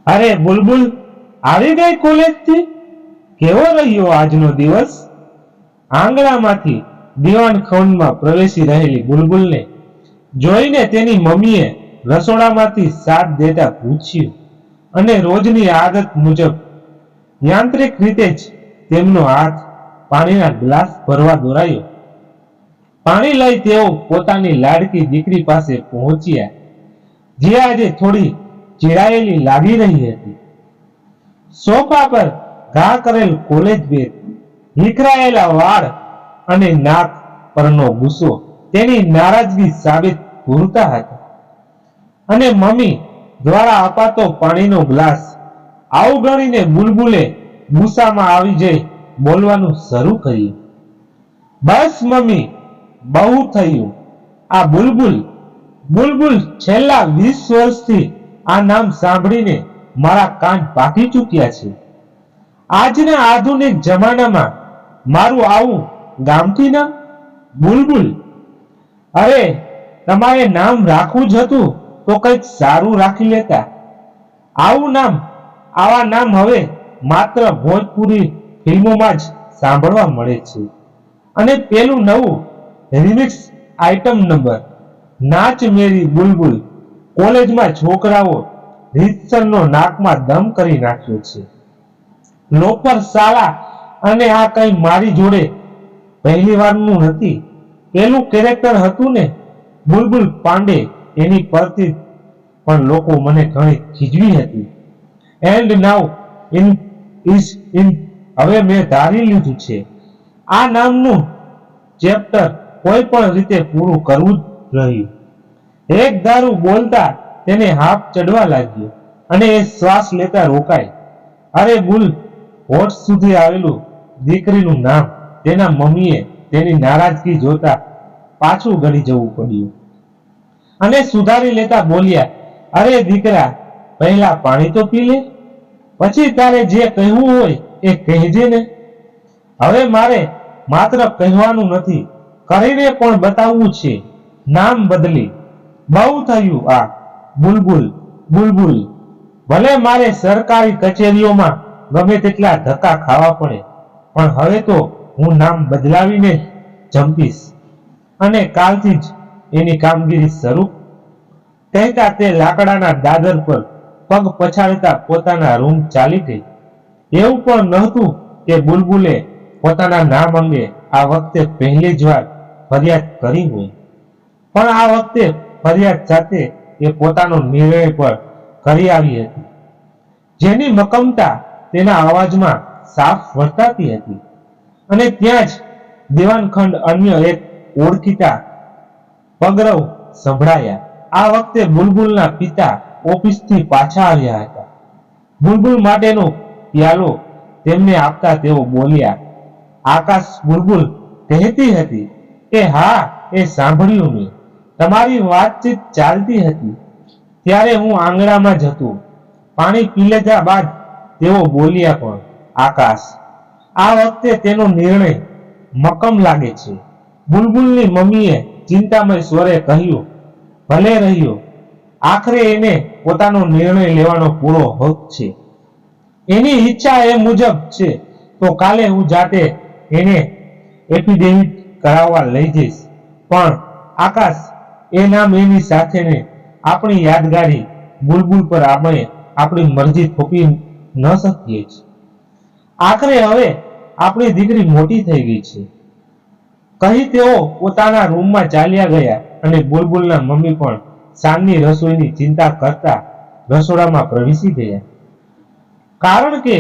અરે બુલબુલ, આવી ગઈ કોલેજથી? કેવો રહ્યો આજનો દિવસ? આંગણામાંથી દીવાન ખંડમાં પ્રવેશી રહેલી બુલબુલને જોઈને તેની મમ્મીએ રસોડામાંથી સાથ દેતા પૂછ્યું, અને રોજની આદત મુજબ યાંત્રિક રીતે જ તેમનો હાથ પાણીના ગ્લાસ ભરવા દોરાયો. પાણી લઈ તેઓ પોતાની લાડકી દીકરી પાસે પહોંચ્યા, જે આજે થોડી ચીડાયેલી લાગી રહી હતી. સોફા પર ઘા કરેલ કોલેજ બેગ, નીકળાયેલા વાળ અને નાક પરનો ગુસ્સો તેની નારાજગી સાબિત પૂરતા હતા. અને મમ્મી દ્વારા અપાતો પાણીનો ગ્લાસ અવગણીને બુલબુલે ગુસ્સામાં આવી જઈ બોલવાનું શરૂ કર્યું. બસ મમ્મી, બહુ થયું. આ બુલબુલ બુલબુલ છેલ્લા 20 વર્ષથી આ નામ સાંભળીને મારા કાન પાકી ચૂક્યા છે. આજના આધુનિક જમાનામાં મારું આવું ગામઠી નામ બુલબુલ? અરે, તમારે નામ રાખવું જ હતું તો કંઈક સારું રાખી લેતા. આવા નામ હવે માત્ર ભોજપુરી ફિલ્મોમાં જ સાંભળવા મળે છે. અને પેલું નવું રિમિક્સ આઇટમ નંબર નાચ મેરી બુલબુલ કોલેજમાં છોકરાઓ રીતસરનો નાકમાં દમ કરી નાખ્યો છે. લોફર સાલા, અને આ કઈ મારી જોડે પહેલી વારનું નથી. પેલું કેરેક્ટર હતું ને બુલબુલ પાંડે, એની પરથી પણ લોકો મને ઘણી ખીજવી હતી. એન્ડ નાઉ હવે મેં ધારી લીધું છે, આ નામનું ચેપ્ટર કોઈ પણ રીતે પૂરું કરવું જ રહ્યું. એક ધારું બોલતા તેને હાફ ચડવા લાગ્યો અને એ શ્વાસ લેતા રોકાય. અરે બુલ, હોઠ સુધી આવેલું દીકરીનું નામ તેના મમ્મીએ તેની નારાજગી જોતા પાછું ગળી જવું પડ્યું અને સુધારી લેતા બોલ્યા, અરે દીકરા, પહેલા પાણી તો પી લે, પછી તારે જે કહેવું હોય એ કહેજે ને. હવે મારે માત્ર કહેવાનું નથી, કરીને પણ બતાવવું છે. નામ બદલી. બહુ થયું આ બુલબુલ બુલબુલ. ભલે મારે સરકારી કચેરીઓમાં ગમે તેટલા ધક્કા ખાવા પડે, પણ હવે તો હું નામ બદલાવીને જંપીશ. અને કાલથી જ એની કામગીરી શરૂ. કહેતા તે લાકડાના દાદર પર પગ પછાડતા પોતાના રૂમ ચાલી ગઈ. એવું પણ નહોતું કે બુલબુલે પોતાના નામ અંગે આ વખતે પહેલી જ વાર ફરિયાદ કરી હોય, પણ આ વખતે ફરિયાદ સાથે એ પોતાનો નિર્ણય પર કરી આવી હતી, જેની મક્કમતા તેના અવાજમાં સાફ વર્તાતી હતી. અને ત્યાં જ દીવાનખંડ અન્ય એક ઓળખીતા પગરવ સંભળાયા. આ વખતે બુલબુલના પિતા ઓફિસથી પાછા આવ્યા હતા. બુલબુલ માટેનો પ્યાલો તેમને આપતા તેઓ બોલ્યા, આકાશ, બુલબુલ કહેતી હતી કે હા, એ સાંભળ્યું મેં. તમારી વાતચીત ચાલતી હતી ત્યારે હું આંગણામાં જ હતો. પાણી પી લીધા બાદ તેઓ બોલ્યા, પણ આકાશ, આ વખતે તેનો નિર્ણય મક્કમ લાગે છે. બુલબુલની મમ્મીએ ચિંતામય સ્વરે કહ્યું, ભલે રહ્યો. આખરે એને પોતાનો નિર્ણય લેવાનો પૂરો હક છે. એની ઈચ્છા એ મુજબ છે તો કાલે હું જાતે એને એફિડેવિટ કરાવવા લઈ જઈશ. પણ આકાશ, એ નામ એની સાથે ને આપણી યાદગારી બુલબુલ પર આપણે આપણી મરજી થોપી ન શકીએ જ. આખરે હવે આપણી દીકરી મોટી થઈ ગઈ છે, કહી તેઓ પોતાના રૂમમાં ચાલ્યા ગયા. અને બુલબુલના મમ્મી પણ સાંજની રસોઈની ચિંતા કરતા રસોડામાં પ્રવેશી ગયા, કારણ કે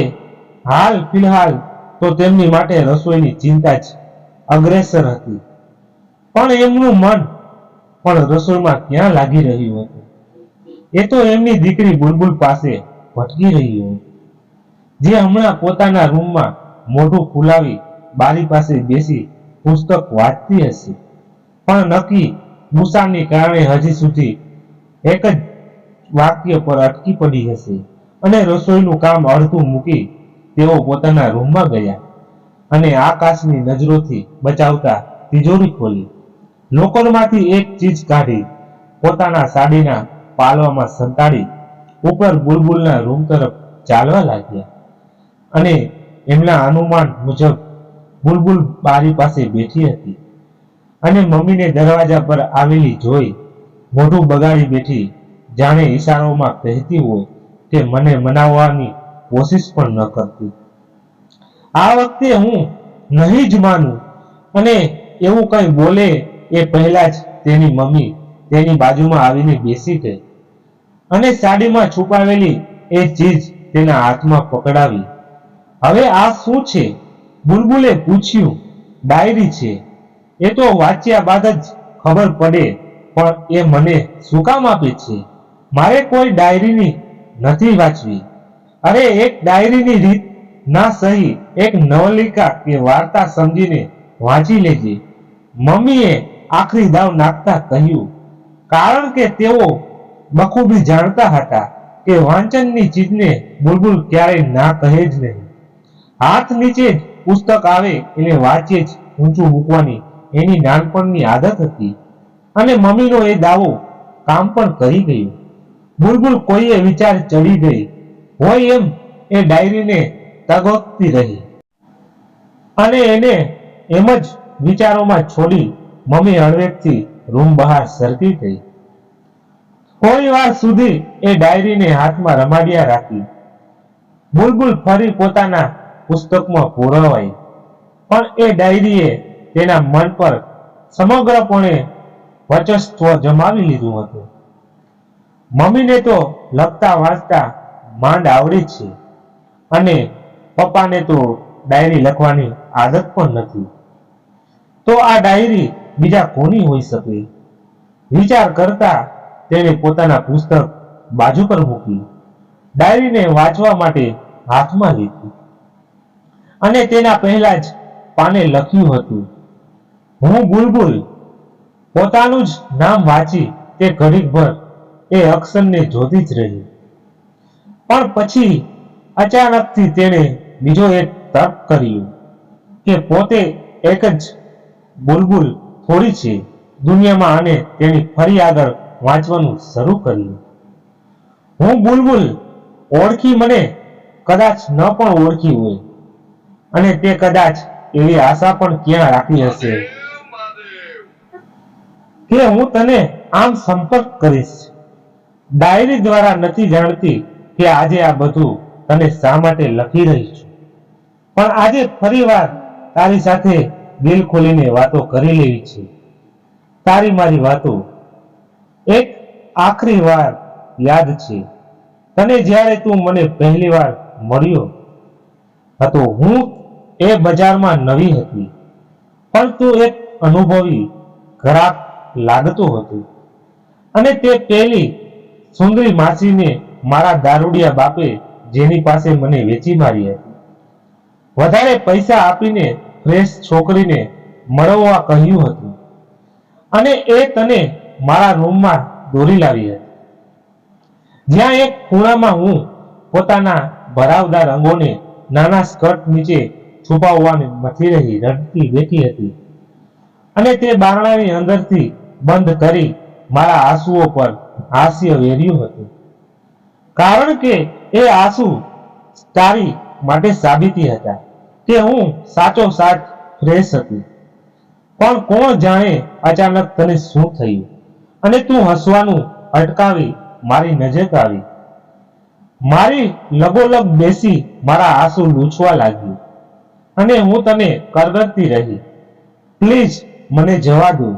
ફિલહાલ તો તેમની માટે રસોઈની ચિંતા જ અગ્રેસર હતી. પણ એમનું મન પણ રસોઈમાં ક્યાં લાગી રહ્યું હતું, એ તો એમની દીકરી બુલબુલ પાસે ભટકી રહ્યું હતું, જે હમણાં પોતાના રૂમમાં મોઢું ફૂલાવી બારી પાસે બેસી પુસ્તક વાંચતી હશે. પણ નક્કી ગુસ્સાને કારણે હજી સુધી એક જ વાક્ય પર અટકી પડી હશે. અને રસોઈનું કામ અડધું મૂકી તેઓ પોતાના રૂમમાં ગયા અને આકાશની નજરોથી બચાવતા તિજોરી ખોલી, લોકરમાંથી એક ચીજ કાઢી પોતાના સાડીના પાલવામાં સંતાડી ઉપર બુલબુલના રૂમ તરફ ચાલવા લાગ્યા અને એમના અનુમાન મુજબ બુલબુલ બારી પાસે બેઠી હતી અને મમ્મીને દરવાજા પર આવેલી જોઈ મોઢું બગાડી બેઠી, જાણે ઈશારોમાં કહેતી હોય કે મને મનાવવાની કોશિશ પણ ન કરતી. આ વખતે હું નહીં જ માનું અને એવું કંઈ બોલે એ પહેલા જ તેની મમ્મી તેની બાજુમાં આવીને બેસી ગઈ અને સાડીમાં છુપાવેલી એ ચીજ તેના હાથમાં પકડાવી. હવે આ શું છે? બુલબુલે પૂછ્યું. ડાયરી છે. એ તો વાંચ્યા બાદ જ ખબર પડે, પણ એ મને શું કામ આપે છે? મારે કોઈ ડાયરીની નથી વાંચવી. અરે એક ડાયરીની રીત ના સહી એક નવલિકા કે વાર્તા સમજીને વાંચી લેજે, મમ્મીએ આખરી દાવ નાખતા કહ્યું, કારણ કે તેઓ બખૂબી જાણતા હતા કે વાંચનની ચીજને બુલબુલ ક્યારેય ના કહે જ નહીં. હાથ નીચે જ પુસ્તક આવે એટલે વાંચે જ ઊંચું મૂકવાની એની નાનપણની આદત હતી અને મમ્મીનો એ દાવો કામ પણ કરી ગયું. બુલબુલ કોઈએ વિચાર ચડી ગઈ હોય એ ડાયરીને તગવતી રહી અને એને એમ જ વિચારોમાં છોડી મમ્મી હળવેકથી રૂમ બહાર સરકી ગઈ. થોડી વાર સુધી એ ડાયરીને હાથમાં રમાડ્યા રાખી. બુલબુલ ફરી પોતાના પુસ્તકમાં પુરવાઈ, પણ એ ડાયરીએ તેના મન પર સમગ્રપણે વર્ચસ્વ જમાવી લીધું હતું. મમ્મીને તો લખતા વાંચતા માંડ આવડે છે અને પપ્પાને તો ડાયરી લખવાની આદત પણ નથી. તો આ ડાયરી બીજા કોની હોઈ શકે? વિચાર કરતા તેણે પોતાના પુસ્તક બાજુ પર મૂકી, ડાયરીને વાંચવા માટે હાથમાં લીધી અને તેના પહેલા જ પાને લખ્યું હતું, હું બુલબુલ. પોતાનું જ નામ વાંચી તે ઘડીકભર એ અક્ષરને જોતી જ રહી. પણ પછી અચાનકથી તેણે બીજો એક તર્ક કર્યું કે પોતે એક જ બુલબુલ થોડી છે દુનિયામાં, અને તેણે ફરી આગળ વાંચવાનું શરૂ કર્યું. હું બુલબુલ ઓળખી મને કદાચ ન પણ ઓળખી હોય અને તે કદાચ એવી આશા પણ ક્યાં રાખી હશે કે હું તને આમ સંપર્ક કરીશ. ડાયરી દ્વારા નથી જાણતી કે આજે આ બધું તને શા માટે લખી રહી છું, પણ આજે ફરીવાર તારી સાથે દિલ ખોલીને વાતો કરી લેવી છે. તારી મારી વાતો એક આખરી વાર યાદ છે તને જ્યારે તું મને પહેલી વાર મળ્યો હતો. હું એ બજારમાં નવી હતી, પણ તું એક અનુભવી ગ્રાહક લાગતો હતો અને તે પેલી સુંદરી માસીને મારા દારૂડિયા બાપે જેની પાસે મને વેચી મારી હતી, વધારે પૈસા આપીને ફ્રેશ છોકરીને મળવા કહ્યું હતું અને એ તને મારા રૂમમાં દોરી લાવી હતી, જ્યાં એક ખૂણામાં હું પોતાના ભરાવદાર અંગોને નાના સ્કર્ટ નીચે છુપાવવાની મથી રહી રડતી બેઠી હતી અને તે બારણાની અંદરથી બંધ કરી મારા આંસુઓ પર હાસ્ય વેર્યું હતું, કારણ કે એ આંસુ તારી માટે સાબિતી હતા કે હું સાચો સાચ ફ્રેશ હતી. પણ કોણ જાણે અચાનક તને શું થયું અને તું હસવાનું અટકાવી મારી નજીક આવી, મારી લગોલગ બેસી મારા આંસુ લૂછવા લાગ્યું અને હું તને કરગરતી રહી, પ્લીઝ મને જવા દો,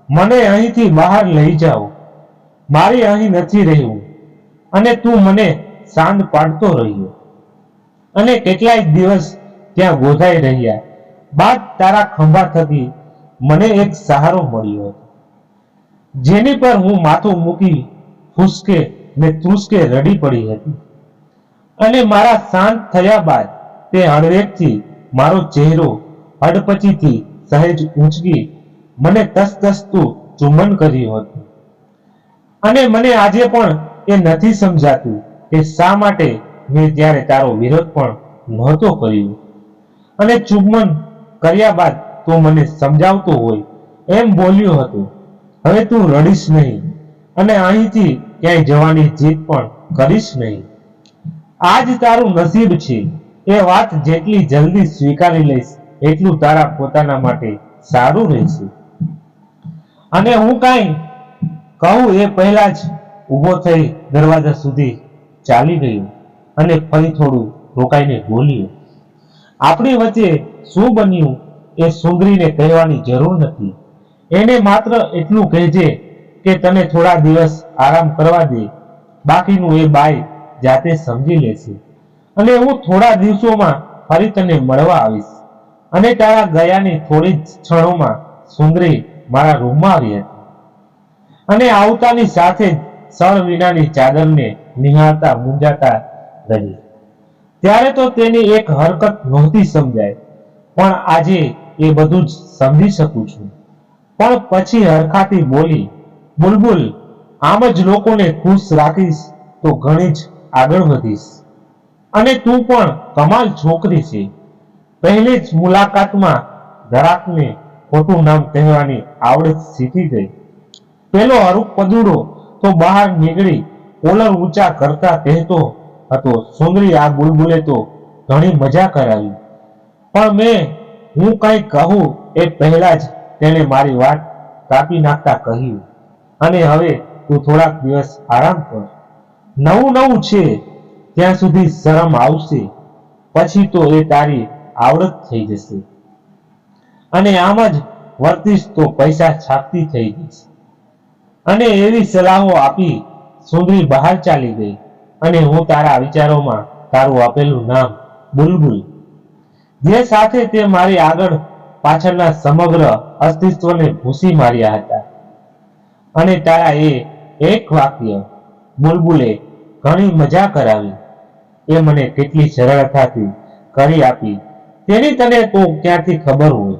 મને અહીંથી બહાર લઈ જાઓ, મારી અહીં નથી રહેવું. અને તું મને શાંત પાડતો રહ્યો અને કેટલાય દિવસ ત્યાં ગોધાઈ રહ્યા બાદ તારા ખંભા થકી મને એક સહારો મળ્યો હતો, જેની પર હું માથું મૂકી ફૂસકે ને ત્રુસકે રડી પડી હતી અને મારા શાંત થયા બાદ તે હળવેકથી મારો ચહેરો હડપચીથી સહેજ ઊંચકી મને તસતસતું ચુંબન કર્યું હતું. અને મને આજે પણ એ નથી સમજાતું કે શા માટે મેં ત્યારે તારો વિરોધ પણ નહોતો કર્યો અને ચુંબન કર્યા બાદ તું મને સમજાવતો હોય એમ બોલ્યો હતો, હવે તું રડીશ નહીં અને અહીંથી ક્યાંય જવાની જીદ પણ કરીશ નહીં. આજ તારું નસીબ છે એ વાત જેટલી જલ્દી સ્વીકારી લઈશ એટલું તારા પોતાના માટે સારું રહેશે. અને હું કાંઈ કહું એ પહેલા જ ઊભો થઈ દરવાજા સુધી ચાલી ગયો અને ફરી થોડું રોકાઈને બોલ્યો, આપણી વચ્ચે શું બન્યું એ સુંદરીને કહેવાની જરૂર નથી. એને માત્ર એટલું કહેજે કે તને થોડા દિવસ આરામ કરવા દે, બાકીનું એ બાઈ જાતે સમજી લેશે. અને હું થોડા દિવસોમાં ફરી તને મળવા આવીશ. અને તારા ગયાની થોડી જ ક્ષણોમાં સુંદરી મારા રૂમમાં આવી હતી અને આવતાની સાથે જ સળ વિનાની ચાદરને નિહાળતા મૂંઝાતા રહી. ત્યારે તો તેની એક હરકત નહોતી સમજાય, પણ આજે એ બધું જ સમજી શકું છું. પણ પછી હરખાથી બોલી, બુલબુલ, આમ જ લોકોને ખુશ રાખીશ તો ઘણી જ આગળ વધીશ. અને તું પણ કમાલ છોકરી છે. પહેલી જ મુલાકાતમાં ઘરાકને ખોટું નામ કહેવાની આવડત શીખી ગઈ. પેલો હરુપ પદુડો તો બહાર નીકળી કોલર ઊંચા કરતા કહેતો હતો, સુંદરી, આ બુલબુલે તો ઘણી મજા કરાવી. પણ હું કંઈ કહું એ પહેલા જ તેણે મારી વાત કાપી નાખતા કહ્યું, અને હવે તું થોડાક દિવસ આરામ કર. નવું છે ત્યાં સુધી શરમ આવશે, પછી તો એ તારી આવડત થઈ જશે. અને આમ જ વર્તીશ તો પૈસા છાપતી થઈ જશે. અને એવી સલાહો આપી સુંદરી બહાર ચાલી ગઈ. અને હું તારા વિચારોમાં તારું આપેલું નામ બુલબુલ, જે સાથે તે મારી આગળ પાછળના સમગ્ર અસ્તિત્વને ભૂસી માર્યા હતા. અને તારા એ એક વાક્ય, બુલબુલે ઘણી મજા કરાવી, એ મને કેટલી સરળતાથી કરી આપી તેની તને તો ક્યાંથી ખબર હોય.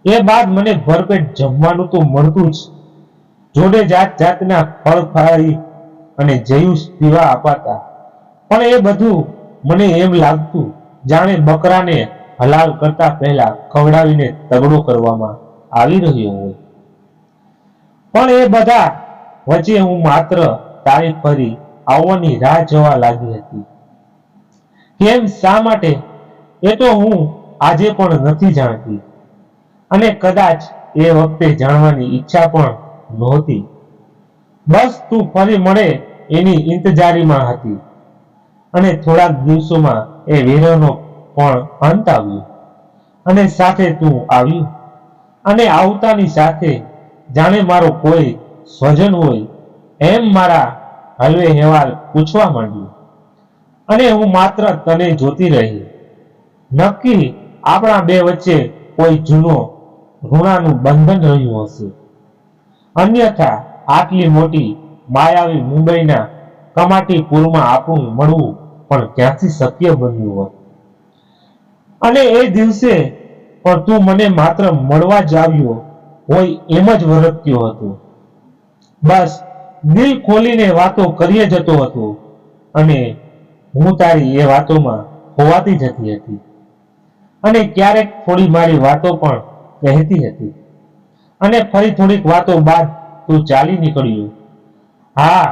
એ બાદ મને ભરપેટ જમવાનું તો મળતું જ, જોડે જાત જાતના ફળ ફળાઈ અને જયુસ પીવા અપાતા. પણ એ બધું મને એમ લાગતું જાણે બકરાને હલાલ કરતા પહેલા ખવડાવીને તગડો કરવામાં આવી રહ્યો હોય. પણ એ બધા વચ્ચે હું માત્ર તારી ફરી આવવાની રાહ જોવા લાગી હતી. કેમ, શા માટે, એ તો હું આજે પણ નથી જાણતી. અને કદાચ એ વખતે જાણવાની ઈચ્છા પણ નહોતી. બસ તું ફરી મળે એની ઇંતજારીમાં હતી. અને થોડાક દિવસોમાં એ વિરહનો પણ અંત આવ્યો. અને સાથે તું આવ્યું. અને આવતાની સાથે જાણે મારો કોઈ સ્વજન હોય એમ મારા હલવે હેવાલ પૂછવા માંડ્યું. અને હું માત્ર તને જોતી રહી. નક્કી આપણા બે વચ્ચે કોઈ જૂનો ઋણાનું બંધન રહ્યું હશે. અન્યથા આટલી મોટી માયાવી મુંબઈના કમાટીપુરમાં આપણું મળવું પણ ક્યાંથી શક્ય બન્યું હોત. અને એ દિવસે પણ તું મને માત્ર મળવા જ આવ્યો હોય એમ જ વર્ત્યો હતો. બસ દિલ ખોલીને વાતો કરીએ જતો હતો. અને હું તારી એ વાતોમાં ખોવાતી જતી હતી. અને ક્યારેક થોડી મારી વાતો પણ કહેતી હતી. અને ફરી થોડીક વાતો બાદ તું ચાલી નીકળ્યો. હા,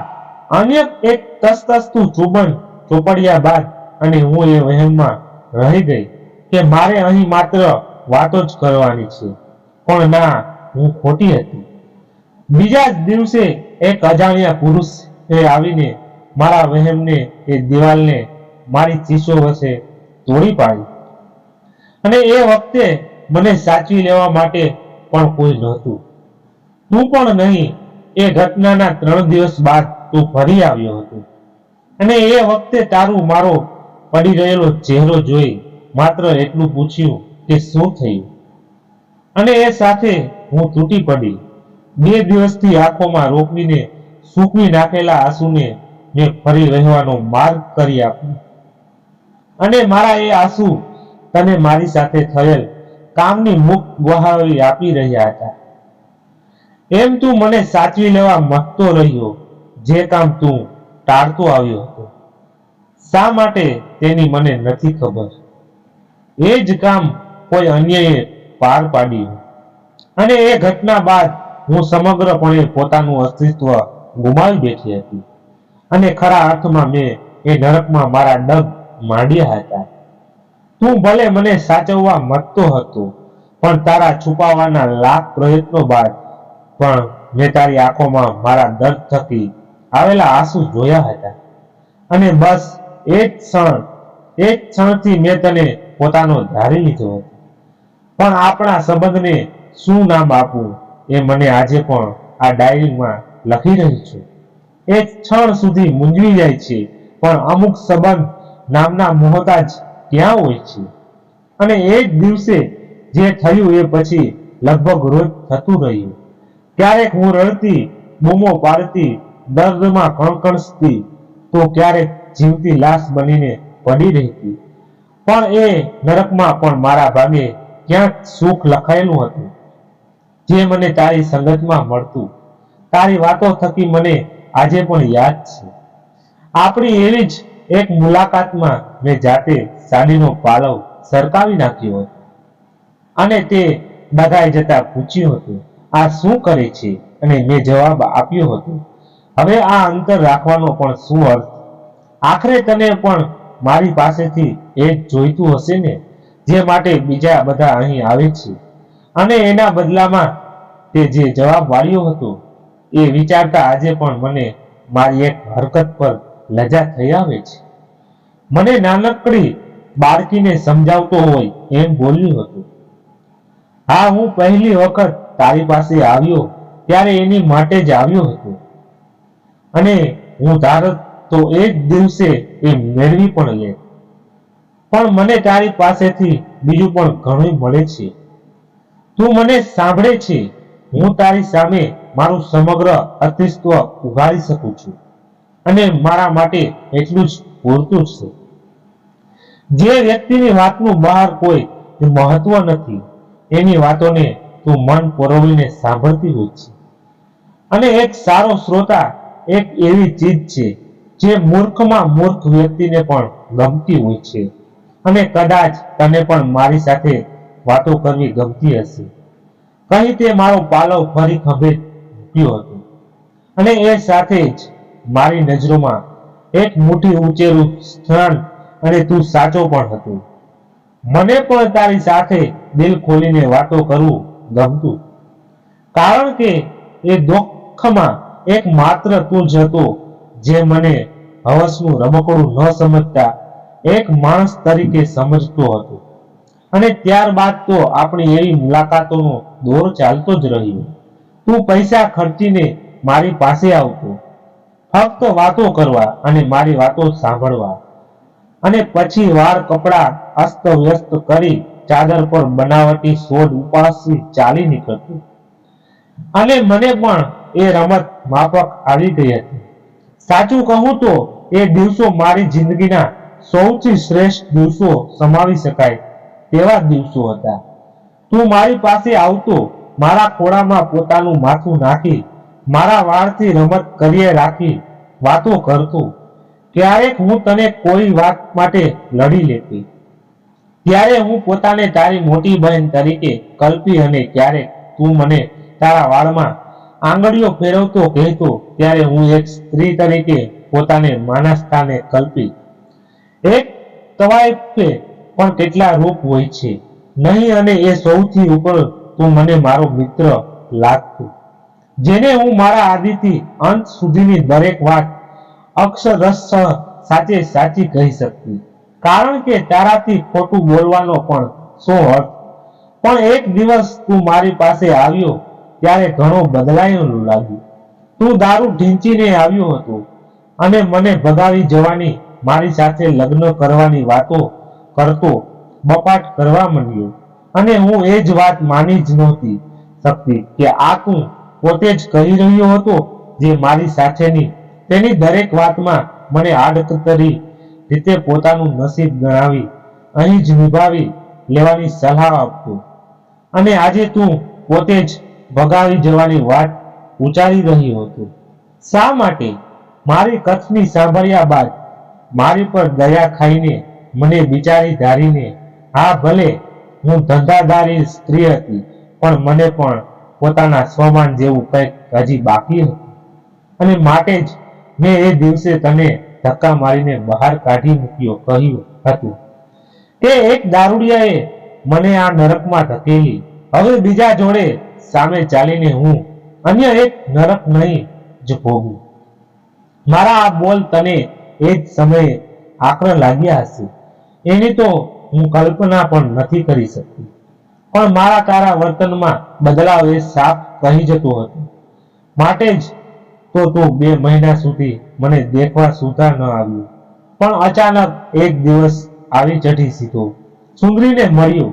અન્ય એક તસતસતું ચુંબન ચોપડ્યા બાદ અને હું એ વહેમમાં રહી ગઈ કે મારે અહીં માત્ર વાતો જ કરવાની છે. પણ ના, હું ખોટી હતી. બીજા જ દિવસે એક અજાણ્યા પુરુષ આવીને મારા વહેમને એ દિવાલને મારી ચીસો વચ્ચે તોડી પાડી. અને એ વખતે મને સાચવી લેવા માટે પણ કોઈ નહોતું. તું પણ નહીં. એ ઘટનાના 3 દિવસ બાદ તું ફરી આવ્યો હતો. અને એ વખતે તારું મારો પડી રહેલો ચહેરો જોઈ માત્ર એટલું પૂછ્યું કે શું થયું. અને એ સાથે હું તૂટી પડી. 2 દિવસથી આંખોમાં રોકવીને સૂકવી નાખેલા આંસુને મેં ફરી રહેવાનો માર્ગ કરી આપ્યો. અને મારા એ આંસુ તને મારી સાથે થયેલ કામની મુક્ત ગ્વાહી આપી રહ્યા હતા. એમ તું મને સાચવી લેવા માંગતો રહ્યો. જે કામ તું ટાળતો આવ્યો હતો. શા માટે તેની મને નથી ખબર. એ જ કામ કોઈ અન્યએ પાર પાડ્યું. અને એ ઘટના બાદ હું સમગ્રપણે પોતાનું અસ્તિત્વ ગુમાવી બેઠી હતી. અને ખરા અર્થમાં મેં એ નરકમાં મારા ડગ માંડ્યા હતા. તું ભલે મને સાચવવા માંગતો હતો, પણ તારા છુપાવવાના લાખ પ્રયત્નો બાદ પણ મેં તારી આંખોમાં મારા દર્દ થકી આવેલા આંસુ જોયા હતા. અને બસ એ જ ક્ષણથી મેં તને પોતાનો ધારી લીધો હતો. પણ આપણા સંબંધને શું નામ આપવું એ મને આજે પણ આ ડાયરીમાં લખી રહી છું. એ ક્ષણ સુધી મૂંઝવી જાય છે, પણ અમુક સંબંધ નામના મોહતાજ ક્યાં હોય છે. અને એ જ દિવસે જે થયું એ પછી લગભગ રોજ થતું રહ્યું. ક્યારેક હું રડતી, બૂમો પાડતી, દર્દમાં કણકણસતી, તો ક્યારેક જીવતી લાશ બનીને પડી રહેતી. પણ એ નરકમાં પણ મારા ભાગે ક્યાંક સુખ લખાયેલું હતું, જે મને તારી સંગતમાં મળતું. તારી વાતો થકી મને આજે પણ યાદ છે. આપણી એવી જ એક મુલાકાતમાં મેં જાતે સાડીનો પાલવ સરકાવી નાખ્યો હતો અને તે ડઘાઈ જતા પૂછ્યું હતું, આ શું કરે છે? અને મેં જવાબ આપ્યો હતો, હવે આ અંતર રાખવાનો પણ શું અર્થ? આખરે તને પણ મારી પાસેથી એ જ જોઈતું હશે ને, જે માટે બીજા બધા અહીં આવે છે. અને એના બદલામાં તે જે જવાબ વાળ્યો હતો એ વિચારતા આજે પણ મને મારી એક હરકત પર લજા થઈ આવે છે. મને નાનકડી બાળકીને સમજાવતો હોય એમ બોલ્યું હતું. હા, હું પહેલી વખત તારી પાસે આવ્યો ત્યારે એની માટે જ આવ્યો હતો, અને હું ધારત તો એ જ દિવસે એ મેળવી પણ લે. પણ મને તારી પાસેથી બીજું પણ ઘણું મળે છે. તું મને સાંભળે છે. હું તારી સામે મારું સમગ્ર અસ્તિત્વ ઉઘાડી શકું છું, અને મારા માટે એટલું જ પૂરતું છે. જે વ્યક્તિની વાતનું બહાર કોઈ મહત્વ નથી, એની વાતોને તું મન પરોવીને સાંભળતી હોય છે. અને એક સારો શ્રોતા એક એવી ચીજ છે જે મૂર્ખમાં મૂર્ખ વ્યક્તિને પણ ગમતી હોય છે. અને કદાચ તને પણ મારી સાથે વાતો કરવી ગમતી હશે. કહી તે મારો પાલવ ફરી ખભે મૂક્યો હતો, અને એ સાથે જ મારી નજરોમાં એક મુઠ્ઠી ઊંચેલું સ્થાન, અને તું સાચો પણ હતો. મને પણ તારી સાથે દિલ ખોલીને વાતો કરવું ગમતું, કારણ કે એ દુઃખમાં એક માત્ર તું જ હતો જે મને હવસનું રમકડું ન સમજતા એક માણસ તરીકે સમજતો હતો. અને ત્યારબાદ તો આપણી એવી મુલાકાતોનો દોર ચાલતો જ રહ્યો. તું પૈસા ખર્ચીને મારી પાસે આવતો, ફક્ત વાતો કરવા અને મારી વાતો સાંભળવા, અને પછી વાળ કપડા અસ્ત વ્યસ્ત કરી ચાદર પર બનાવટી સોડ ઉપાસી ચાલી નીકળતું. અને મને પણ એ રમત માફક આવી ગઈ હતી. સાચું કહું તો એ દિવસો મારી જિંદગીના સૌથી શ્રેષ્ઠ દિવસો સમાવી શકાય તેવા દિવસો હતા. તું મારી પાસે આવતો, મારા ખોળામાં પોતાનું માથું નાખી, મારા વાળથી રમત કરીએ રાખી વાતો કરતો. ક્યારેક હું તને કોઈ વાત માટે લડી લેતી, ત્યારે હું પોતાને તારી મોટી બહેન તરીકે કલ્પી, અને ક્યારેક તું મને તારા વાળમાં આંગળીઓ ફેરવતો કહેતો, ત્યારે હું એક સ્ત્રી તરીકે પોતાને માના સ્થાને કલ્પી. એક તવાયફે પણ કેટલા રૂપ હોય છે નહીં, અને એ સૌથી ઉપર તું મને મારો મિત્ર લાગતું, જેને હું મારા આદિથી અંત સુધીની દરેક વાત અક્ષરશઃ સાચે સાચી કહી શકતી, કારણ કે તારાથી ખોટું બોલવાનો પણ શો અર્થ. પણ એક દિવસ તું મારી પાસે આવ્યો ત્યારે ઘણું બદલાયેલું લાગ્યું. તું દારૂ ઢીંચીને આવ્યો હતો, અને મને ભગાવી જવાની, મારી સાથે લગ્ન કરવાની વાતો કરતો બપાટ કરવા માંડ્યો. અને હું એ જ વાત માની જ નહોતી શકતી કે આ તું પોતે જ કહી રહ્યો હતો, જે મારી સાથેની તેની દરેક વાતમાં મને આડકતરી રીતે પોતાનું નસીબ ગણાવી અહીં જ નિભાવી લેવાની સલાહ આપતો. અને આજે તું પોતે જ ભગાવી જવાની વાત ઉચ્ચારી રહ્યો હતો. શા માટે? મારી કથની સાંભળ્યા બાદ મારી પર દયા ખાઈને, મને બિચારી ધારીને. હા, ભલે હું ધંધાદારી સ્ત્રી હતી, પણ મને પણ પોતાના સ્વમાન જેવું કંઈક હજી બાકી હતું, અને માટે જ મેં એ દિવસે તને ધક્કા મારીને બહાર કાઢી મૂક્યો કહ્યું હતું કે એક દારૂડિયાએ મને આ નરકમાં ધકેલી. હવે બીજા જોડે સામે ચાલીને હું અન્ય એક નરક નહીં જ ભોગું. મારા આ બોલ તને એ જ સમયે આકરા લાગ્યા હશે. એની તો હું કલ્પના પણ નથી કરી શકતી. પણ મારા તારા વર્તનમાં બદલાવ એ સાફ કહી જતું હતું. માટે જ તો તું 2 મહિના સુધી મને દેખવા સુધા ન આવ્યું. પણ અચાનક એક દિવસ આવી ચઢી સીધો સુંદરીને મળ્યો.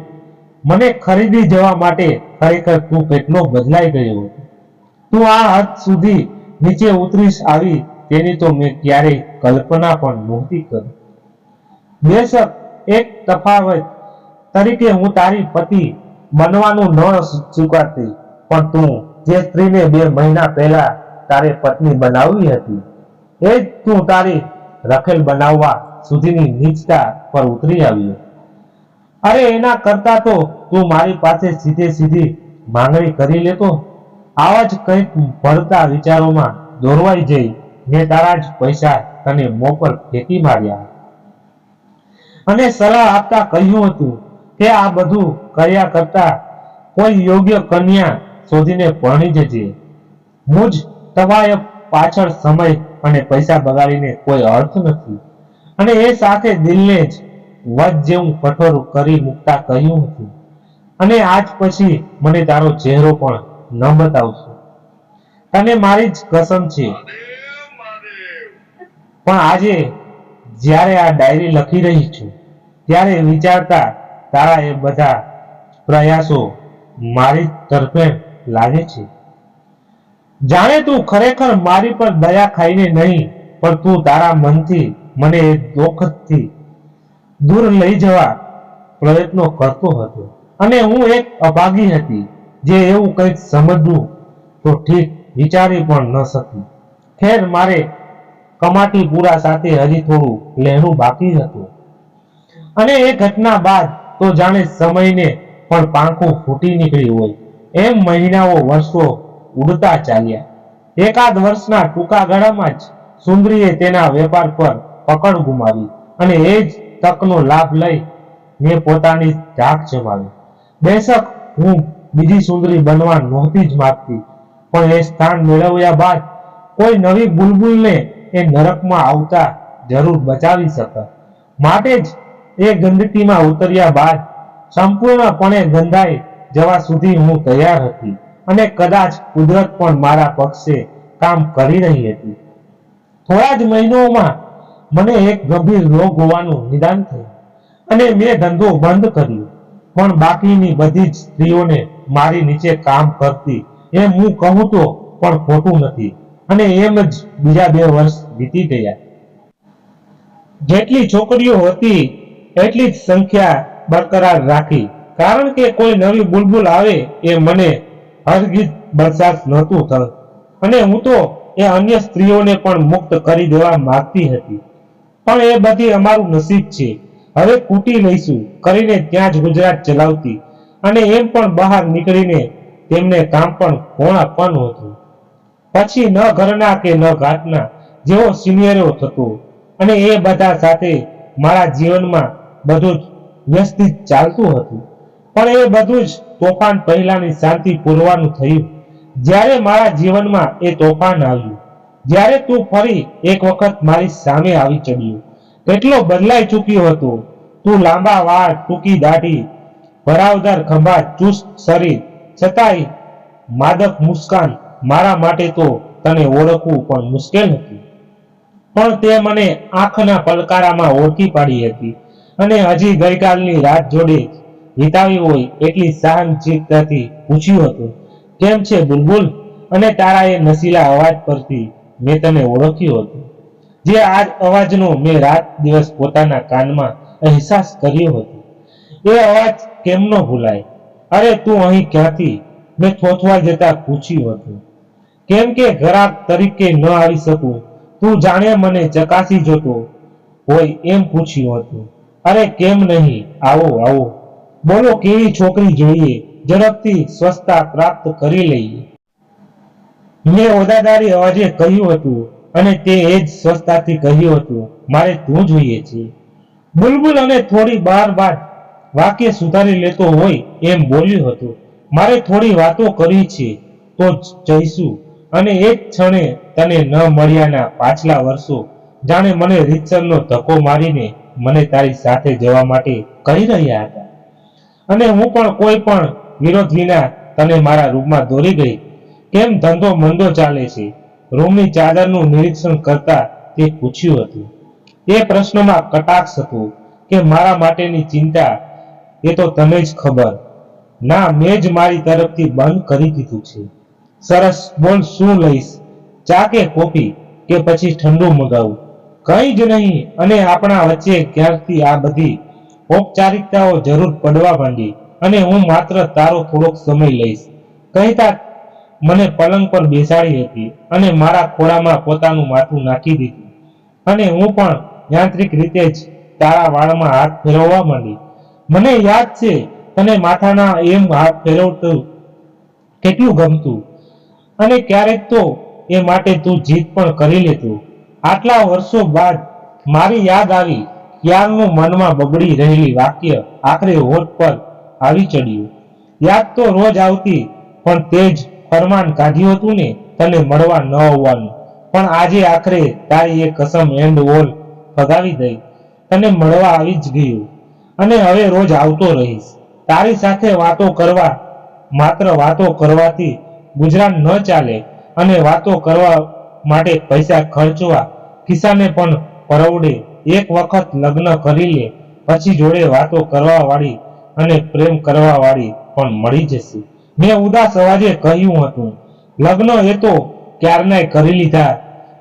મને ખરીદી જવા માટે ખરેખર તું કેટલો બદલાઈ ગયો હતો. તું આ હદ સુધી નીચે ઉતરીશ આવી તેની તો મેં ક્યારેય કલ્પના પણ નહોતી કરી. બેશક એક તફાવત તરીકે હું તારી પતિ બનવાનું ન સ્વીકારતી, પણ તું જે સ્ત્રીને 2 મહિના પહેલા તારે પત્ની બનાવી હતી એ જ તું તારી રખેલ બનાવવા સુધીની નીચતા પર ઉતરી આવ્યો. અરે એના કરતા તો તું મારી પાસે સીધી માંગણી કરી લેતો. આવા જ કંઈક ભળતા વિચારોમાં દોરવાઈ જઈ મેં તારા જ પૈસા તને મોં પર ફેંકી માર્યા અને સલાહ આપતા કહ્યું હતું કે આ બધું કર્યા કરતા કોઈ યોગ્ય કન્યા શોધીને પરણી જજે. મુજ તમારે પાછળ સમય અને પૈસા બગાડીને કોઈ અર્થ નથી. અને એ સાથે દિલને જ વધ જેવું કઠોર કરી મૂકતા કહ્યું હતું અને આજ પછી મને તારો ચહેરો પણ ન બતાવશો. તને મારી જ કસમ છે. પણ આજે જ્યારે આ ડાયરી લખી રહી છું ત્યારે વિચારતા તારા એ બધા પ્રયાસો મારી તરફે લાગે છે. જાણે તું ખરેખર મારી પર દયા ખાઈને નહીં, પણ તું તારા મનથી મને એ દુઃખથી દૂર લઈ જવા પ્રયત્નો કરતો હતો અને હું એક અભાગી હતી જે એવું કંઈક સમજવું તો ઠીક વિચારી પણ ન શકી. ખેર, મારે કમાટી પૂરા સાથે હજી થોડું લહેરું બાકી હતું અને એ ઘટના બાદ તો જાણે સમયને પણ પાંખું ફૂટી નીકળી હોય એમ મહિનાઓ વર્ષો ઉડતા ચાલ્યા. એકાદ વર્ષના ટૂંકા ગાળામાં જ સુંદરીએ તેના વેપાર પર પકડ ગુમાવી અને એ જ તકનો લાભ લઈ મેં પોતાની ધાક જમાવી. બેશક હું બીજી સુંદરી બનવા નહોતી જ માંગતી, પણ એ સ્થાન મેળવ્યા બાદ કોઈ નવી બુલબુલને એ નરકમાં આવતા જરૂર બચાવી શકે. માટે જ એ ગંદકીમાં ઉતર્યા બાદ સંપૂર્ણપણે ગંધાઈ જવા સુધી હું તૈયાર હતી અને કદાચ કુદરત પણ મારા પક્ષે કામ કરી રહી હતી. થોડા જ મહિનાઓમાં મને એક ગંભીર રોગ હોવાનું નિદાન થયું અને મેં ધંધો બંધ કર્યો. પણ બાકીની બધી જ સ્ત્રીઓને મારી નીચે કામ કરતી એમ હું કહું તો પણ ખોટું નથી. અને એમ જ બીજા 2 વર્ષ વીતી ગયા. જેટલી છોકરીઓ હતી એટલી જ સંખ્યા બરકરાર રાખી, કારણ કે કોઈ નવી બુલબુલ આવે એ મને હરગીજ બરદાસ્ત નહોતું થતું અને હું તો એ અન્ય સ્ત્રીઓને પણ મુક્ત કરી દેવા માંગતી હતી. પણ એ બધી અમારું નસીબ છે. હવે કૂટી લઈશું કરીને ત્યાં જ ગુજરાત ચલાવતી અને એમ પણ બહાર નીકળીને તેમને કામ પણ કોણ આપવાનું હતું. પછી ન ઘરના કે ન ઘાટના જેવો સિનિયરો થતો અને એ બધા સાથે મારા જીવનમાં બધું જ વ્યવસ્થિત ચાલતું હતું. પણ એ બધું જ તોફાન પહેલાની શાંતિ પૂરવાનું થયું જ્યારે મારા જીવનમાં એ તોફાન આવ્યું. જ્યારે તું ફરી એક વખત મારી સામે આવી ચડ્યો. કેટલો બદલાઈ ચૂક્યો હતો. તું લાંબા વાળ, ટૂંકી દાઢી, ભરાવદાર ખંભા, ચુસ્ત શરીર, છતાંય માદક મુસ્કાન. મારા માટે તો તને ઓળખવું પણ મુશ્કેલ હતું, પણ તે મને આંખના પલકારામાં ઓળખી પાડી હતી અને હજી ગઈકાલની રાત જોડે વિતાવી હોય એટલી સહનશીલતાથી પૂછ્યું હતું, કેમ છે બુલબુલ? અને તારા એ નશીલા અવાજ પરથી મેં તને ઓળખ્યું હતું, જે આજ અવાજનો મેં રાત દિવસ પોતાના કાનમાં અહેસાસ કર્યો હતો. એ અવાજ કેમ ન ભૂલાય? અરે તું અહીં ક્યાંથી? મેં થોથવાઈ જતા પૂછ્યું હતું. કેમ કે ઘરાક તરીકે ન આવી શકું? તું જાણે મને ચકાસી જોતો હોય એમ પૂછ્યું હતું. અરે કેમ નહીં, આવો આવો, બોલો કેવી છોકરી જોઈએ? ઝડપથી સ્વસ્થતા પ્રાપ્ત કરી લઈએ. મેં ઓદાદારી અવાજે કહ્યું હતું. અને તે એ જ સ્વસ્થતાથી કહ્યું હતું, મારે તું જોઈએ છે. બુલબુલ અને થોડી બાર બાદ વાક્ય સુધારી લેતો હોય એમ બોલ્યું હતું, મારે થોડી વાતો કરવી છે તો જઈશું. અને એ જ ક્ષણે તને ન મળ્યાના પાછલા વર્ષો જાણે મને રીતસરનો ધક્કો મારીને મને તારી સાથે જવા માટે કહી રહ્યા હતા. અને હું પણ કોઈ પણ વિરોધ વિના તને મારા રૂમમાં દોરી ગઈ. કેમ ધંધો મંદો ચાલે છે? રૂમની ચાદરનું નિરીક્ષણ કરતા તે પૂછ્યું હતું. એ પ્રશ્નમાં કટાક્ષ હતું કે મારા માટેની ચિંતા એ તો તને જ ખબર. ના, મેં જ મારી તરફથી બંધ કરી દીધું છે. સરસ, બોલ શું લઈશ? ચા કે કોફી કે પછી ઠંડુ મગાવું? કંઈ જ નહીં. અને આપણા વચ્ચે ક્યારથી આ બધી ઔપચારિકતાઓ જરૂર પડવા માંડી અને હું માત્ર તારો થોડોક સમય લઈશ કહેતા મને પલંગ પર બેસાડી હતી અને મારા ખોળામાં પોતાનું માથું નાખી દીધું અને હું પણ યાંત્રિક રીતે જ તારા વાળમાં હાથ ફેરવવા માંડી. મને યાદ છે તને માથાના એમ હાથ ફેરવતું કેટલું ગમતું અને ક્યારેક તો એ માટે તું જીદ પણ કરી લેતું. આટલા વર્ષો બાદ મારી યાદ આવી. ક્યારનું મનમાં બગડી રહેલી વાક્ય આખરે હોઠ પર આવી ચડ્યું. યાદ તો રોજ આવતી, પણ તે જ ફરમાન કાઢ્યું હતું ને તને મળવા ન આવવાનું. પણ આજે આખરે તારી એ કસમ એન્ડ ઓલ ફગાવી દઈ. તને મળવા આવી જ ગયું અને હવે રોજ આવતો રહીશ. તારી સાથે વાતો કરવા. માત્ર વાતો કરવાથી ગુજરાન ન ચાલે અને વાતો કરવા માટે પૈસા ખર્ચવા ખિસ્સાને પણ પરવડે. એક વખત લગ્ન કરી લે પછી જોડે વાતો કરવા વાળી અને પ્રેમ કરવા વાળી પણ મળી જશે. મેં ઉદાસ અવાજે કહ્યું હતું. લગ્ન એ તો ક્યારનાય કરી લીધા.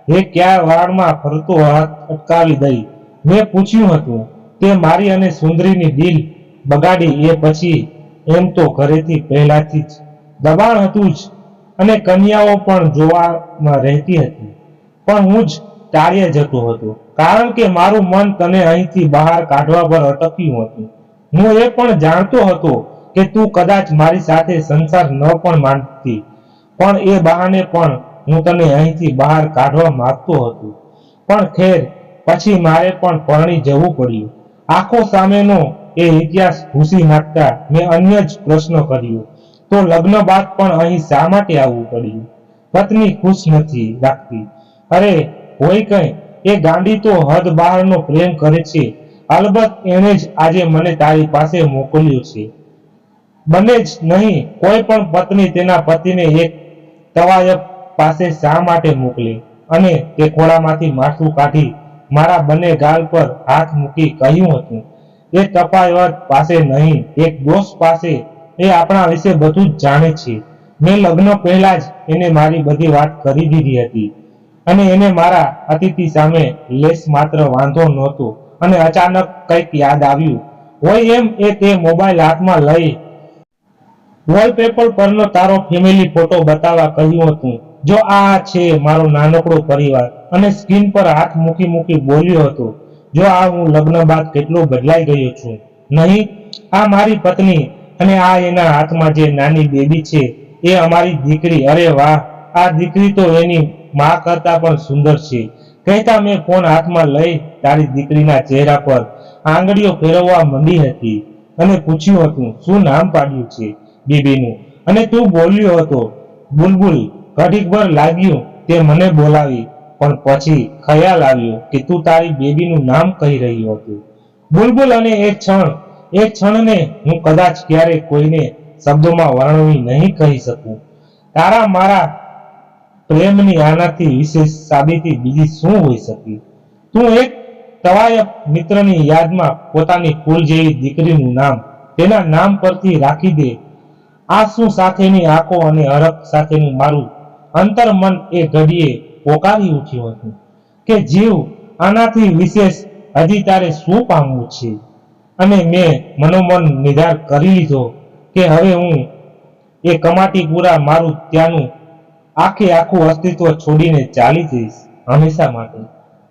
એ ક્યાં વાળમાં ફરતો હાથ અટકાવી દઈ. મેં પૂછ્યું હતું, તે મારી અને સુંદરીની દિલ બગાડી એ પછી? એમ તો ઘરેથી પહેલાથી જ દબાણ હતું જ અને કન્યાઓ પણ જોવામાં રહેતી હતી, પણ હું જ ટાળીએ જતો હતો કારણ કે મારું મન તને અહીંથી બહાર કાઢવા પર અટક્યું હતું. હું એ પણ જાણતો હતો કે તું કદાચ મારી સાથે સંસાર ન પણ માનતી, પણ એ બહાને પણ હું તને અહીંથી બહાર કાઢવા માંગતો હતો. પણ ખેર, પછી મારે પણ પરણી જવું પડ્યું. આંખો સામેનો એ ઇતિહાસ ભૂસી નાખતા મેં અન્ય જ પ્રશ્ન કર્યો, તો લગ્ન બાદ પણ અહીં શા માટે આવવું પડ્યું? પત્ની ખુશ નથી રાખતી? અરે હોય કઈ, એ ગાંડી તો હદ બહારનો પ્રેમ કરે છે. અલબત્ત એને જ આજે મને તારી પાસે મોકલ્યો છે. બને જ નહીં. કોઈ પણ પત્ની તેના પતિને એક તવાયફ પાસે શા માટે મોકલે? અને તે ખોળામાંથી માથું કાઢી મારા બંને ગાલ પર હાથ મૂકી કહ્યું હતું, એ તફાવત પાસે નહીં, એક દોસ્ત પાસે. એ આપણા વિશે બધું જ જાણે છે. મેં લગ્ન પહેલા જ એને મારી બધી વાત કરી દીધી હતી અને એને મારા અતિથિ સામે લેશ માત્ર વાંધો નહોતો. અને અચાનક કંઈક યાદ આવ્યું હોય એમ એ તે મોબાઈલ હાથમાં લઈ વોલપેપર પરનો તારો ફેમિલી ફોટો બતાવવા કહ્યું હતું, જો આ છે મારો નાનકડો પરિવાર. અને સ્ક્રીન પર હાથ મૂકી મૂકી બોલ્યો હતો, જો આ હું લગ્ન બાદ કેટલો બદલાઈ ગયો છું. નહીં, આ મારી પત્ની અને આ એના હાથમાં જે નાની બેબી છે એ અમારી દીકરી. અરે વાહ, આ દીકરી તો એની માં કરતા પણ સુંદર છે. કહેતા મેં ફોન હાથમાં લઈ તારી દીકરીના ચહેરા પર આંગળીઓ ફેરવવા માંડી હતી અને પૂછ્યું હતું, શું નામ પાડ્યું છે બેબીનું? અને તું બોલ્યો હતો બુલબુલ. ઘડીકભર લાગ્યું તે મને બોલાવી, પણ પછી ખ્યાલ આવ્યો કે તું તારી બેબીનું નામ કહી રહ્યું હતું, બુલબુલ. અને એક ક્ષણને હું કદાચ ક્યારેય કોઈને શબ્દોમાં વર્ણવી નહીં કહી શકું. તારા મારા પ્રેમની આનાથી વિશેષ સાબિતી બીજી શું હોઈ શકે? તું એક તવાયફ મિત્રની યાદમાં પોતાની ફૂલ જેવી દીકરીનું નામ તેના નામ પરથી રાખી દે. આંસુ સાથેની આંખો અને હરખ સાથેનું મારું અંતર મન એ ઘડીએ પોકારી ઉઠ્યું હતું કે જીવ, આનાથી વિશેષ હજી તારે શું પામવું છે? અને મેં મનોમન નિર્ધાર કરી લીધો કે હવે હું એ કમાટીપુરા મારું ત્યાંનું આખું અસ્તિત્વ છોડીને ચાલી જઈશ હંમેશા માટે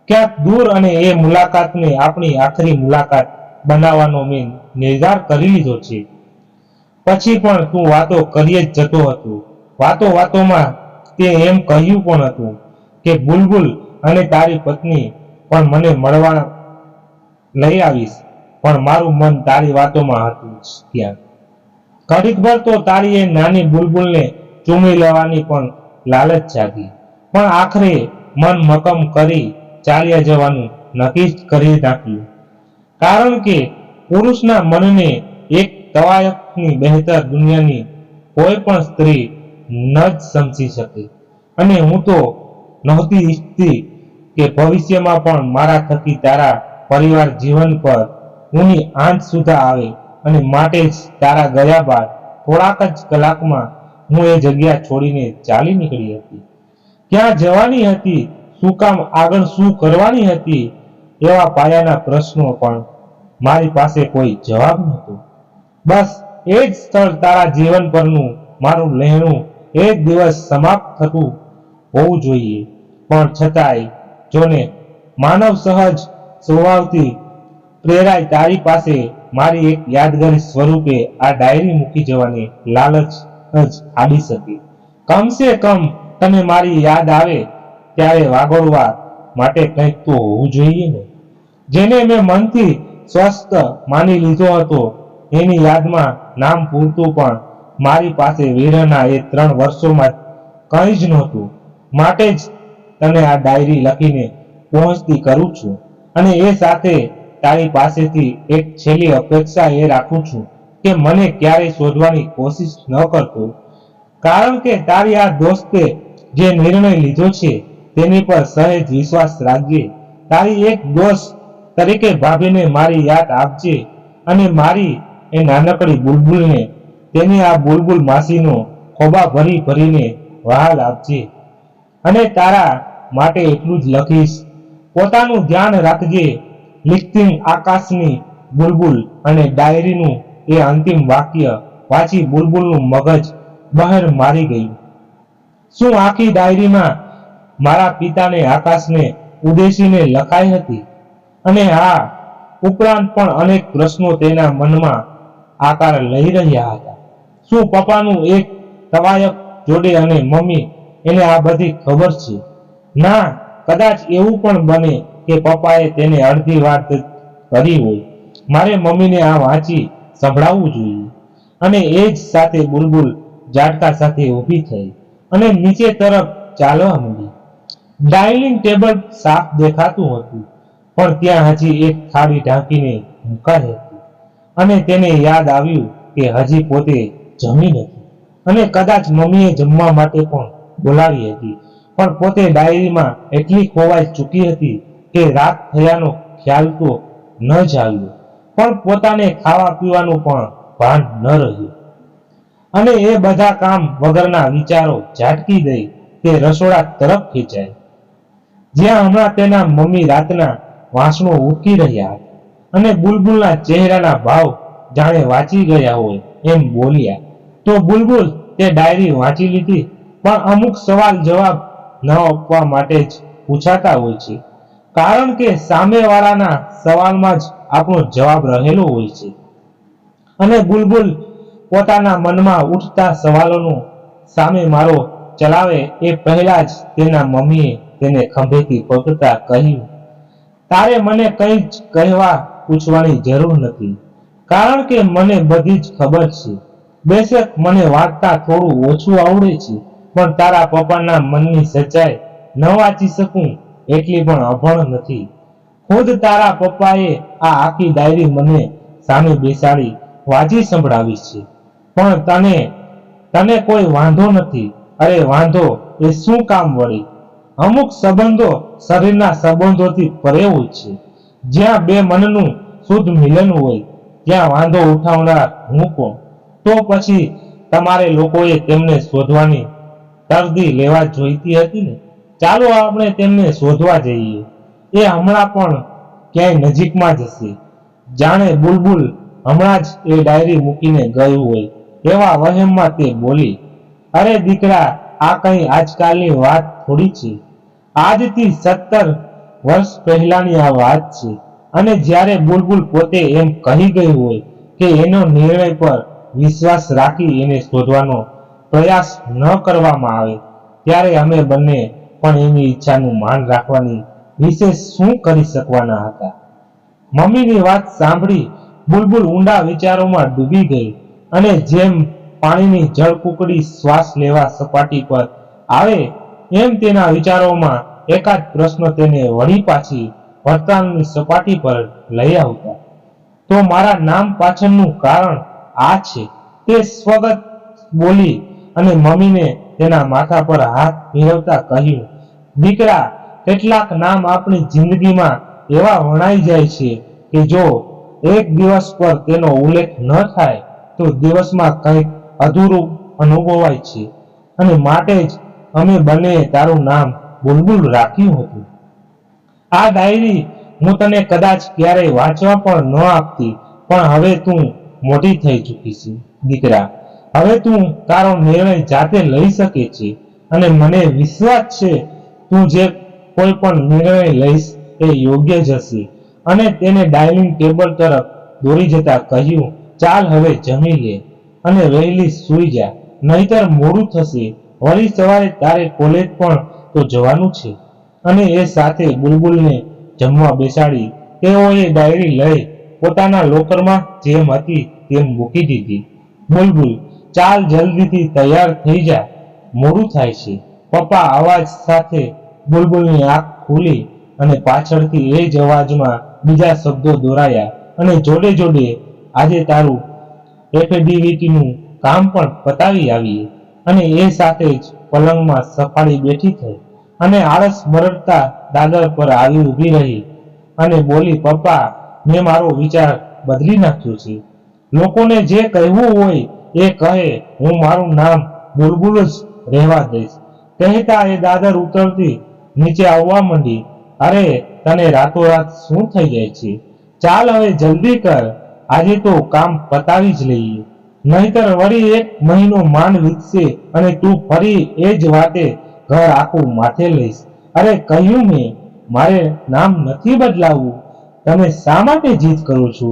ક્યાંક દૂર. અને એ મુલાકાતને આપણી આખરી મુલાકાત બનાવવાનો મેં નિર્ધાર કરી લીધો છે. પછી પણ તું વાતો કરીએ જ જતો હતો. વાતોમાં તે એમ કહ્યું પણ હતું કે બુલબુલ, અને તારી પત્ની પણ મને મળવા લઈ આવીશ, પણ મારું મન તારી વાતોમાં હતું ત્યાં. ઘડીકભર તો તારી એ નાની બુલબુલને ચૂમી લેવાની પણ લાલચ જાગી, પણ આખરે મન મક્કમ કરી ચાલ્યા જવાનું નક્કી જ કરી નાખ્યું. કારણ કે પુરુષના મનને એક તવાયફની બહેતર દુનિયાની કોઈ પણ સ્ત્રી ન જ સમજી શકે. અને હું તો નહોતી ઈચ્છતી કે ભવિષ્યમાં પણ મારા થકી તારા પરિવાર જીવન પર ઊની આંચ સુધા આવે, અને માટે જ તારા ગયા બાદ થોડાક જ કલાકમાં હું એ જગ્યા છોડીને ચાલી નીકળી હતી. ક્યાં જવાની હતી, શું કામ, આગળ શું કરવાની હતી, એવા પાયાના પ્રશ્નો પણ મારી પાસે કોઈ જવાબ નહોતો. બસ એ જ સ્થળ તારા જીવન પરનું મારું લહેણું એક દિવસ સમાપ્ત થતું હોવું જોઈએ, પણ છતાંય જોને માનવ સહજ સ્વભાવથી પ્રેરાય તારી પાસે મારી એક યાદગારી સ્વરૂપે આ ડાયરી મૂકી જવાની લાલચ જ આડી શકે. કમસે કમ તને મારી યાદ આવે ત્યારે વાગોળવા માટે કંઈક તો હોવું જોઈએ ને. જેને મેં મનથી સ્વસ્થ માની લીધો હતો, એની યાદમાં નામ પૂરતું પણ મારી પાસે વીરના એ 3 વર્ષોમાં કંઈ જ નહોતું. માટે જ તને આ ડાયરી લખીને પહોંચતી કરું છું, અને એ સાથે તારી પાસેથી એક છેલ્લી અપેક્ષા એ રાખું છું કે મને ક્યારેય શોધવાની કોશિશ ન કરતો, કારણ કે તારી આ દોસ્તે જે નિર્ણય લીધો છે તેની પર સહેજ વિશ્વાસ રાખજે. તારી એક દોસ્ત તરીકે ભાભીને મારી યાદ આપજે, અને મારી એ નાનકડી બુલબુલને તેની આ બુલબુલ માસીનો ખોબા ભરી ભરીને વહાલ આપજે. અને તારા માટે એટલું જ લખીશ, પોતાનું ધ્યાન રાખજે. લિખતી આકાશની બુલબુલ. અને ડાયરીનું એ અંતિમ વાક્ય વાંચી બુલબુલનું મગજ બહાર મારી ગયું. શું આખી ડાયરીમાં મારા પિતાને આકાશને ઉદ્દેશીને લખાઈ હતી? અને આ ઉપરાંત પણ અનેક પ્રશ્નો તેના મનમાં આકાર લઈ રહ્યા હતા. શું પપ્પાનું એક તવાયફ જોડે અને મમ્મી એને આ બધી ખબર છે? ના, કદાચ એવું પણ બને કે પપ્પાએ તેને અડધી વાત કરી હોય. મારે મમ્મીને આ વાંચી સંભળાવવું જોઈએ. અને એ જ સાથે બુલબુલ ઝાટકા સાથે ઊભી થઈ અને નીચે તરફ ચાલવા માંડી. ડાઇનિંગ ટેબલ સાફ દેખાતું હતું, પણ ત્યાં હજી એક થાળી ઢાંકીને મુકાઈ હતી, અને તેને યાદ આવ્યું કે હજી પોતે જમી નથી, અને કદાચ મમ્મીએ જમવા માટે પણ બોલાવી હતી, પણ પોતે ડાયરીમાં એટલી ખોવાઈ ચૂકી હતી કે રાત થયાનો ખ્યાલ તો ન જ આવ્યો, પણ પોતાને ખાવા પીવાનું પણ ભાન ન રહ્યું. અને એ બધા કામ વગરના વિચારો ઝાટકી દઈ તે રસોડા તરફ ખેંચાય, જ્યાં હમણાં તેના મમ્મી રાતના વાસણો ઉટકી રહ્યા હતા, અને બુલબુલના ચહેરાના ભાવ જાણે વાંચી ગયા હોય એમ બોલ્યા. તો બુલબુલ, તે ડાયરી વાંચી લીધી? પણ અમુક સવાલ જવાબ ન આપવા માટે જ પૂછાતા હોય છે, કારણ કે સામેવાળાના સવાલમાં જ આપણો જવાબ રહેલો હોય છે. અને બુલબુલ પોતાના મનમાં ઉઠતા સવાલોનો સામે મારો ચલાવે એ પહેલા જ તેના મમ્મીએ તેને ખંભેથી પકડતા કહ્યું, તારે મને કંઈ જ કહેવા પૂછવાની જરૂર નથી, કારણ કે મને બધી જ ખબર છે. બેશક મને વાંચતા થોડું ઓછું આવડે છે, પણ તારા પપ્પાના મનની સચ્ચાઈ ન વાંચી શકું એટલી પણ અભણ નથી. ખુદ તારા પપ્પાએ આ આખી ડાયરી મને સામે બેસાડી વાંચી સંભળાવી છે, પણ તને કોઈ વાંધો નથી. અરે વાંધો એ શું કામ વળી? અમુક સંબંધો શરીરના સંબંધોથી પરે હોય છે. જ્યાં બે મનનું શુદ્ધ મિલન હોય ત્યાં વાંધો ઉઠાવનાર હું કોણ? તો પછી તમારે લોકોએ તેમને શોધવાની તરદી લેવા જોઈતી હતી ને. ચાલો આપણે તેમને શોધવા જઈએ. એ હમણાં પણ ક્યાંય નજીકમાં જ હશે. જાણે બુલબુલ હમણાં જ એ ડાયરી મૂકીને ગયું હોય એવા વહેમમાં તે બોલી, અરે દીકરા, આ કંઈ આજકાલની વાત થોડી છે. આજથી 17 વર્ષ પહેલાની આ વાત છે. અને જ્યારે બુલબુલ પોતે એમ કહી ગઈ હોય કે એનો નિર્ણય પર વિશ્વાસ રાખી એને શોધવાનો પ્રયાસ ન કરવામાં આવે, ત્યારે અમે બંને પણ એની ઈચ્છાનું માન રાખવાની વિશેષ શું કરી શકવાના હતા? મમ્મીની વાત સાંભળી બુલબુલ ઊંડા વિચારોમાં ડૂબી ગઈ અને જેમ પાણીની જળકુકડી શ્વાસ લેવા સપાટી પર આવે એમ તેના વિચારોમાં એકાદ પ્રશ્ન તેને વળી પાછી વર્તમાનની સપાટી પર લઈ આવતા. તો મારા નામ પાછળનું કારણ આ છે, તે સ્વગત બોલી અને મમ્મીને તેના માથા પર હાથ ફેરવતા કહ્યું, દીકરા, કેટલાક નામ આપણી જિંદગીમાં એવા વણાઈ જાય છે કે જો એક દિવસ પર તેનો ઉલ્લેખ ન થાય તો દિવસમાં કંઈક અધૂરું અનુભવાય છે, અને માટે જ અમે બંને તારું નામ બુલબુલ રાખ્યું હતું. આ ડાયરી હું તને કદાચ ક્યારેય વાંચવા પણ ન આપતી, પણ હવે તું મોટી થઈ ચૂકી છે દીકરા. હવે તું તારો નિર્ણય જાતે લઈ શકે છે, અને મને વિશ્વાસ છે તું જે કોઈ પણ નિર્ણય લઈશ એ યોગ્ય જ હશે. અને તેને ડાઇનિંગ ટેબલ તરફ દોરી જતા કહ્યું, ચાલ હવે જમી લે અને વહેલી સૂઈ જા, નહીતર મોડું થશે. વળી સવારે તારે કોલેજ પણ તો જવાનું છે. અને એ સાથે બુલબુલને જમવા બેસાડી તેઓએ ડાયરી લઈ પોતાના લોકરમાં જેમ હતી તેમ મૂકી દીધી. બુલબુલ, ચાલ જલ્દીથી તૈયાર થઈ જા, મોડું થાય છે. પપ્પા અવાજ સાથે બુલબુલની આંખ ખુલી અને પાછળથી એ જ અવાજમાં બીજા શબ્દો દોરાયા, અને જોડે જોડે આજે તારું એફિડેવિટનું કામ પણ પતાવી આવીએ. અને એ સાથે જ પલંગમાં સફાળી બેઠી થઈ અને આળસ મરડતા દાદર પર આવી ઊભી રહી અને બોલી, પપ્પા, મેં મારો વિચાર બદલી નાખ્યો છે. લોકોને જે કહેવું હોય એ કહે, હું મારું નામ બુલબુલ જ રહેવા દઈશ. કહેતા એ દાદર ઉતરતી નીચે આવવા માંડી. અરે, તને રાતોરાત શું થઈ જાય છે? ચાલ હવે જલ્દી કર, આજે તો કામ પતાવી જ લઈએ, નહીતર વળી 1 મહિનો માંડ વીતશે અને તું ફરી એ જ વાતે ઘર આખું માથે લઈશ. અરે કહ્યું મેં, મારે નામ નથી બદલાવવું. તમે શા માટે જીદ કરો છો?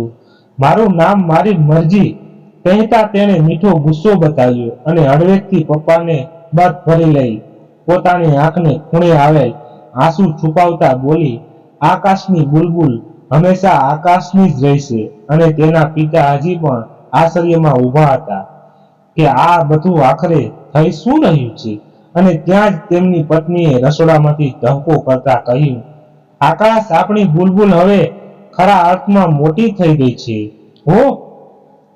મારું નામ મારી મરજી. કહેતા તેણે મીઠો ગુસ્સો બતાવ્યો અને હળવેકથી પપ્પાને બત ભરી લઈ પોતાની આંખને ખૂણે આવેલ આંસુ છુપાવતા બોલી, આકાશની બુલબુલ હંમેશા આકાશની જ રહેશે. અને તેના પિતા હજી પણ આશ્ચર્યમાં ઊભા હતા કે આ બધું આખરે થઈ શું રહ્યું છે. અને ત્યાં જ તેમની પત્નીએ રસોડામાંથી ટહુકો કરતા કહ્યું, આકાશ, આપણી બુલબુલ હવે ખરા અર્થમાં મોટી થઈ ગઈ છે હો.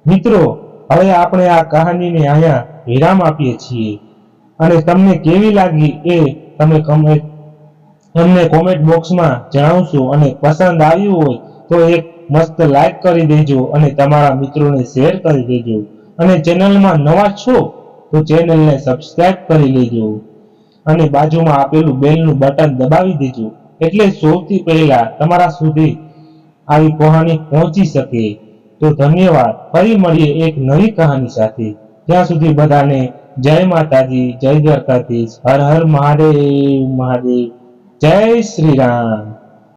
મિત્રો, હવે આપણે આ કહાનીને અહીંયા વિરામ આપીએ છીએ, અને તમને કેવી લાગી એ તમે અમને કોમેન્ટ બોક્સમાં જણાવશો. અને પસંદ આવ્યું હોય તો એક મસ્ત લાઈક કરી દેજો અને તમારા મિત્રોને શેર કરી દેજો. અને ચેનલમાં નવા છો તો ચેનલને સબસ્ક્રાઇબ કરી લેજો અને બાજુમાં આપેલું બેલનું બટન દબાવી દેજો, એટલે સૌથી પહેલા તમારા સુધી આવી કહાની પહોંચી શકે. તો ધન્યવાદ. ફરી મળીએ એક નવી કહાની સાથે. ત્યાં સુધી બધાને જય માતાજી, જય દ્વારકાધીશ, હર હર મહાદેવ મહાદેવ, જય શ્રી રામ.